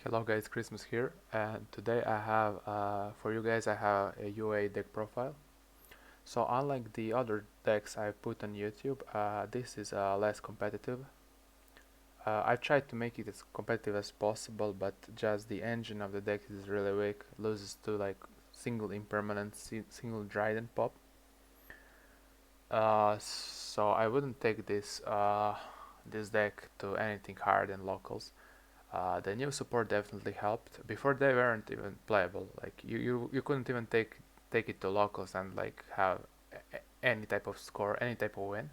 Hello guys, Christmas here, and today I have for you guys I have a UA deck profile. So unlike the other decks I put on YouTube, this is less competitive. I've tried to make it as competitive as possible, but just the engine of the deck is really weak, loses to like single impermanent, single Dryden pop. So I wouldn't take this deck to anything higher than locals. The new support definitely helped. Before they weren't even playable. Like you couldn't even take it to locals and like have any type of score, any type of win.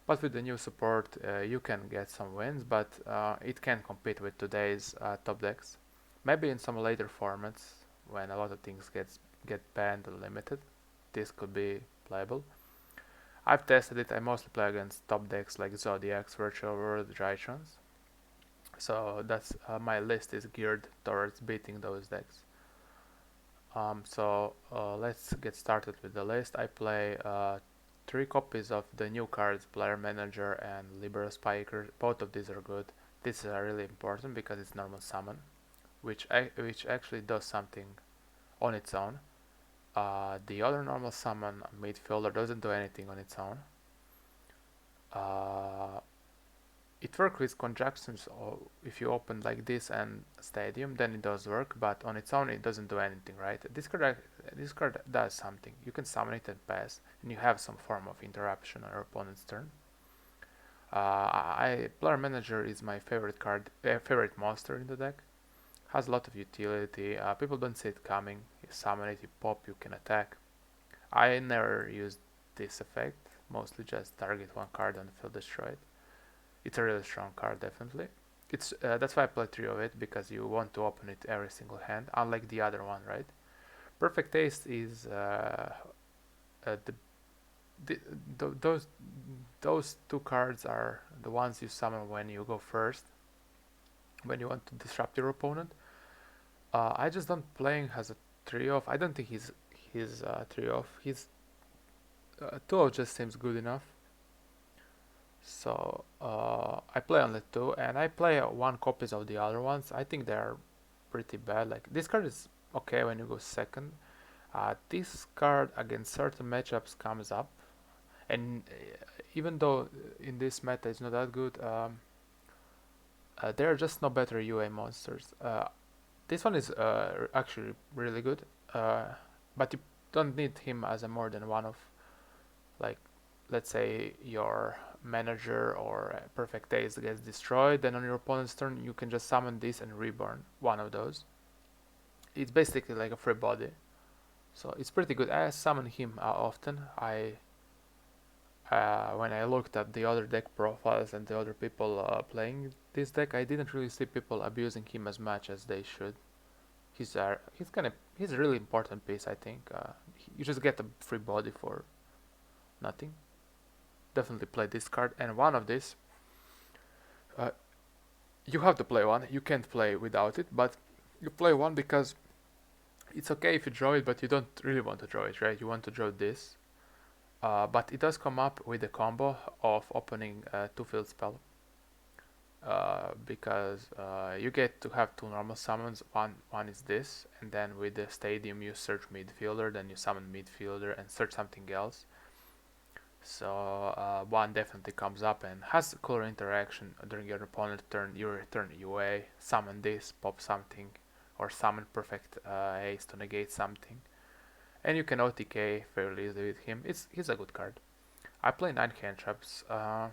But with the new support, you can get some wins, but it can compete with today's top decks. Maybe in some later formats when a lot of things get banned or limited, this could be playable. I've tested it. I mostly play against top decks like Zodiacs, Virtual World, Drytrons. So that's my list is geared towards beating those decks. So let's get started with the list. I play 3 copies of the new cards, Player Manager and Libero Spiker. Both of these are good. This is really important because it's normal summon, which actually does something on its own. The other normal summon, Midfielder, doesn't do anything on its own. Uh, it works with conjunctions. Or if you open like this and Stadium, then it does work, but on its own it doesn't do anything, right? This card does something. You can summon it and pass, and you have some form of interruption on your opponent's turn. Player Manager is my favorite card, favorite monster in the deck. Has a lot of utility. People don't see it coming. You summon it, you pop, you can attack. I never used this effect. Mostly just target one card and feel destroyed. It's a really strong card, definitely. It's That's why I play 3 of it, because you want to open it every single hand, unlike the other one, right? Perfect Taste is the, the those 2 cards are the ones you summon when you go first, when you want to disrupt your opponent. I just don't play him as a 3 of. I don't think he's 3 of. He's 2 of just seems good enough. So I play only 2, and I play 1 copies of the other ones. I think they are pretty bad. Like this card is okay when you go second. This card against certain matchups comes up, and even though in this meta it's not that good, there are just no better UA monsters. This one is actually really good, but you don't need him as a more than one of, like, let's say your manager or perfect taste gets destroyed, then on your opponent's turn you can just summon this and reborn one of those. It's basically like a free body, so it's pretty good. I summon him often. I When I looked at the other deck profiles and the other people playing this deck, I didn't really see people abusing him as much as they should. He's a really important piece, I think. You just get a free body for nothing. Definitely play this card, and one of these uh, you have to play one. You can't play without it, but you play one because it's okay if you draw it, but you don't really want to draw it, right? You want to draw this. But it does come up with a combo of opening 2 field spell, because you get to have 2 normal summons. One is this, and then with the Stadium you search midfielder, then you summon midfielder and search something else. So one definitely comes up and has a cooler interaction during your opponent's turn. You return UA, summon this, pop something, or summon perfect haste to negate something, and you can OTK fairly easily with him. He's a good card. I play 9 cantrips. I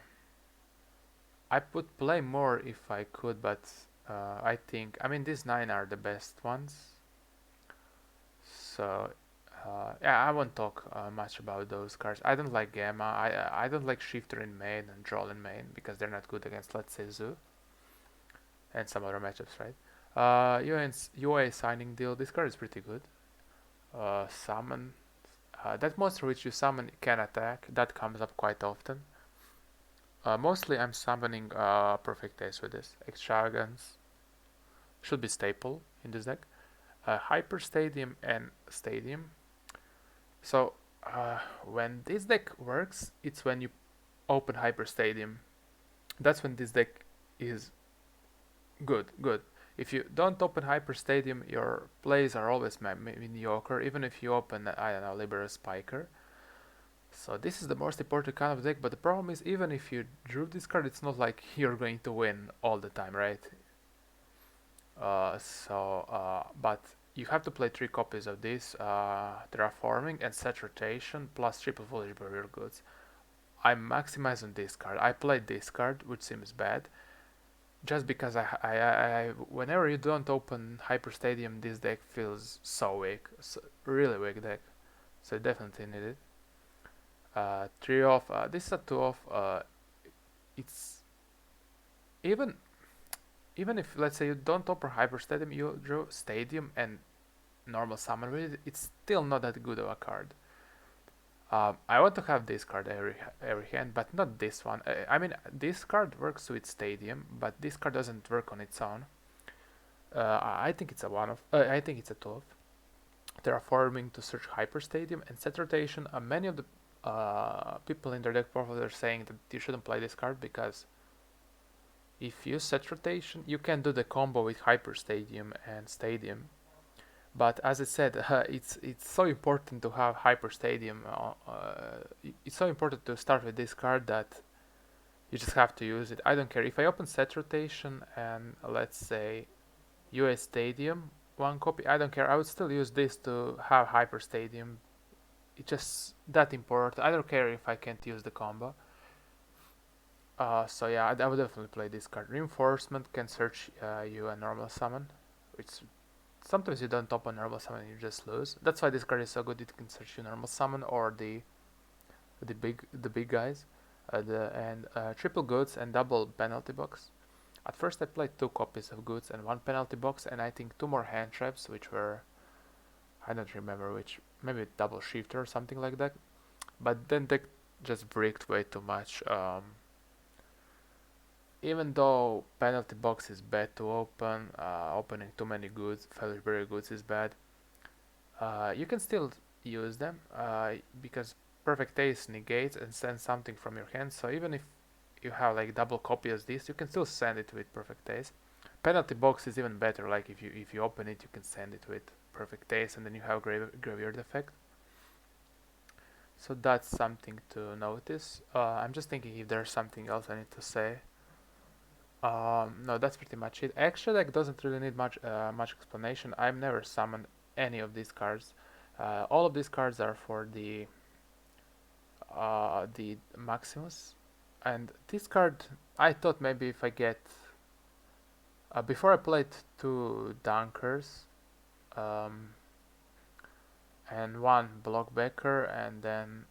would play more if I could, but I mean these 9 are the best ones. So yeah, I won't talk much about those cards. I don't like Gamma. I don't like Shifter in main and Droll in main because they're not good against, let's say, Zoo and some other matchups, right? UA Signing Deal. This card is pretty good. Summon. That monster which you summon can attack. That comes up quite often. Mostly I'm summoning Perfect Ace with this. Extravagance should be staple in this deck. Hyper Stadium and Stadium. So when this deck works, it's when you open Hyper Stadium. That's when this deck is good. If you don't open Hyper Stadium, your plays are always mediocre, even if you open, I don't know, Liberus Spiker. So this is the most important kind of deck, but the problem is even if you drew this card, it's not like you're going to win all the time, right? But you have to play 3 copies of this, Terraforming and Set Rotation, plus triple Foolish Barrier Goods. I'm maximizing this card. I played this card, which seems bad, just because whenever you don't open Hyper Stadium, this deck feels so weak, really weak deck. So I definitely need it. 3 off. This is a 2 off. It's even if, let's say, you don't open Hyper Stadium, you draw Stadium and normal summon with it. It's still not that good of a card. I want to have this card every hand, but not this one. I mean, this card works with Stadium, but this card doesn't work on its own. I think it's a 1-off. I think it's a 2-off. Terraforming to search Hyper Stadium and Set Rotation. Many of the people in their deck profile are saying that you shouldn't play this card because if you set rotation, you can do the combo with Hyper Stadium and Stadium. But as I said, it's so important to have Hyper Stadium. It's so important to start with this card that you just have to use it. I don't care if I open set rotation and let's say US Stadium 1 copy. I don't care. I would still use this to have Hyper Stadium. It's just that important. I don't care if I can't use the combo. So yeah, I would definitely play this card. Reinforcement can search you a normal summon, which sometimes you don't open normal summon and you just lose. That's why this card is so good. It can search you normal summon or the big guys, triple goods and double penalty box. At first I played 2 copies of goods and 1 penalty box, and I think 2 more hand traps, which were, I don't remember which, maybe double shifter or something like that. But then they just bricked way too much. Even though penalty box is bad to open, opening too many goods, very goods is bad. You can still use them because perfect ace negates and sends something from your hand. So even if you have like double copy as this, you can still send it with perfect ace. Penalty box is even better. Like if you open it, you can send it with perfect ace, and then you have graveyard effect. So that's something to notice. I'm just thinking if there's something else I need to say. No, that's pretty much it. Extra deck doesn't really need much explanation. I've never summoned any of these cards. All of these cards are for the Maximus, and this card I thought maybe if I get before I played 2 Dunkers and 1 Blockbacker, and then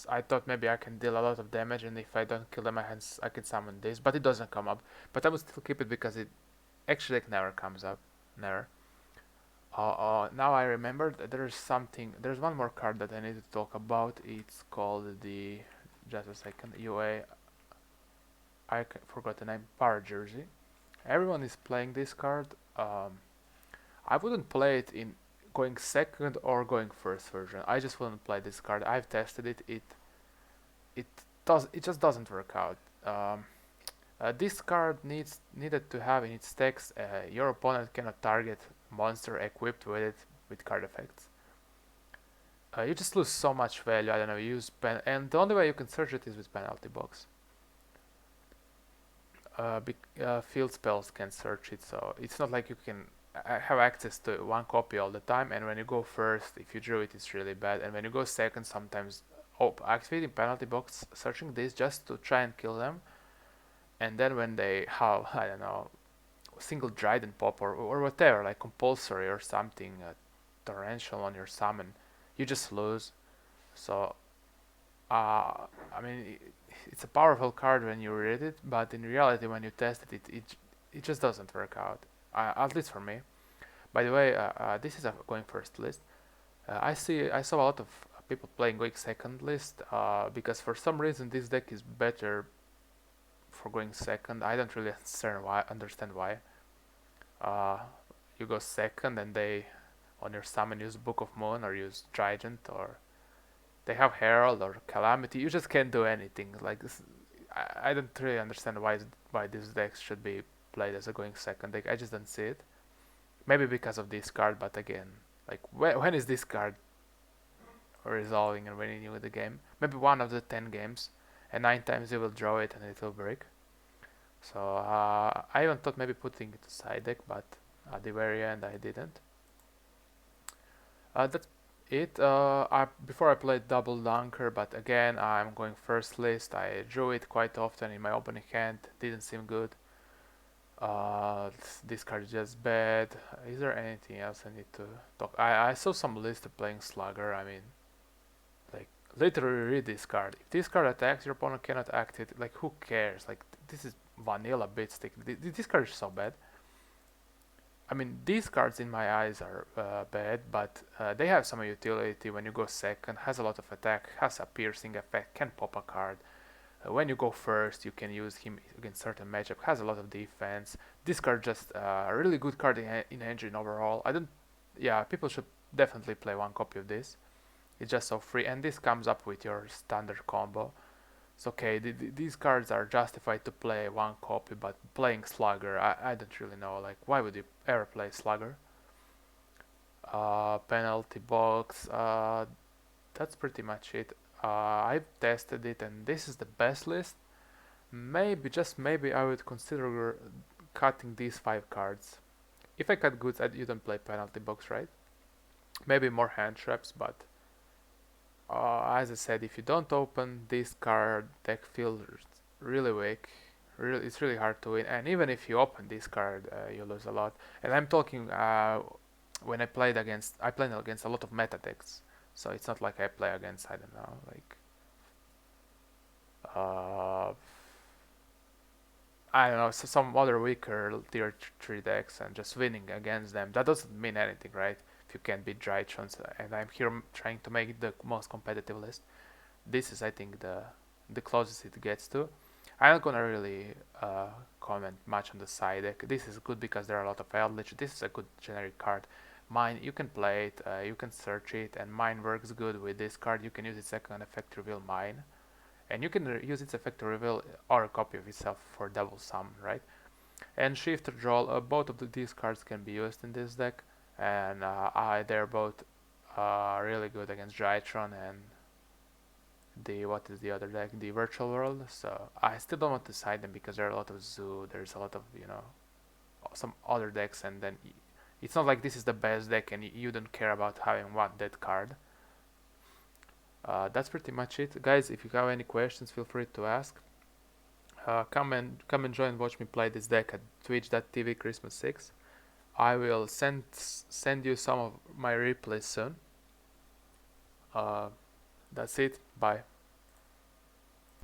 I thought maybe I can deal a lot of damage, and if I don't kill them, I can summon this, but it doesn't come up. But I will still keep it because it actually never comes up, never. Now I remember that there's one more card that I need to talk about. It's called the, just a second, UA, I forgot the name, Power Jersey. Everyone is playing this card. I wouldn't play it in going second or going first version. I just wouldn't play this card. I've tested it. It just doesn't work out. This card needed to have in its text your opponent cannot target monster equipped with it with card effects. You just lose so much value. I don't know. Use and the only way you can search it is with penalty box. Field spells can search it, so it's not like you can have access to 1 copy all the time. And when you go first, if you drew it, it's really bad. And when you go second, sometimes activating penalty box, searching this just to try and kill them. And then when they have, I don't know, single Dryden pop or whatever, like compulsory or something, torrential on your summon, you just lose. So I mean, it's a powerful card when you read it, but in reality, when you test it, it just doesn't work out. At least for me. By the way, this is a going first list. I saw a lot of people playing going second list because for some reason this deck is better for going second. I don't really understand why. You go second and they on your summon use Book of Moon or use Trident, or they have Herald or Calamity. You just can't do anything. Like this, I don't really understand why this deck should be played as a going second deck. I just don't see it. Maybe because of this card, but again, like when is this card resolving and winning you the game? Maybe one of the 10 games, and 9 times you will draw it and it will break. So I even thought maybe putting it to side deck, but at the very end I didn't. That's it. Before I played Double Dunker, but again I'm going first list. I drew it quite often in my opening hand. Didn't seem good. This card is just bad. Is there anything else I need to talk? I saw some list of playing Slugger. I mean, like literally read this card. If this card attacks, your opponent cannot act it. Like who cares? Like this is vanilla bitstick. This card is so bad. I mean, these cards in my eyes are bad, but they have some utility. When you go second, has a lot of attack, has a piercing effect, can pop a card. When you go first, you can use him against certain matchup, has a lot of defense. This card just a really good card in engine overall. Yeah, people should definitely play one copy of this. It's just so free, and this comes up with your standard combo. It's okay, these cards are justified to play one copy, but playing Slugger, I don't really know, like, why would you ever play Slugger? Penalty box, that's pretty much it. I've tested it, and this is the best list. Maybe, just maybe, I would consider cutting these 5 cards. If I cut goods, you don't play penalty box, right? Maybe more hand traps, but as I said, if you don't open this card, deck feels really weak. It's really hard to win. And even if you open this card, you lose a lot. And I'm talking when I played against a lot of meta decks. So it's not like I play against, I don't know, like I don't know, so some other weaker tier 3 decks, and just winning against them. That doesn't mean anything, right? If you can't beat Drytrons, and I'm here trying to make it the most competitive list. This is, I think, the closest it gets to. I'm not gonna really comment much on the side deck. This is good because there are a lot of Eldritch. This is a good generic card. Mine, you can play it, you can search it, and Mine works good with this card. You can use its second effect to reveal Mine, and you can use its effect to reveal or a copy of itself for double sum, right? And Shifter Draw, both of these cards can be used in this deck, and they're both really good against Drytron and what is the other deck, the Virtual World. So I still don't want to side them because there are a lot of Zoo, there's a lot of some other decks, and then it's not like this is the best deck and you don't care about having one dead card. That's pretty much it, guys. If you have any questions, feel free to ask. Come and join, watch me play this deck at twitch.tv Christmas 6. I will send you some of my replays soon. That's it. Bye.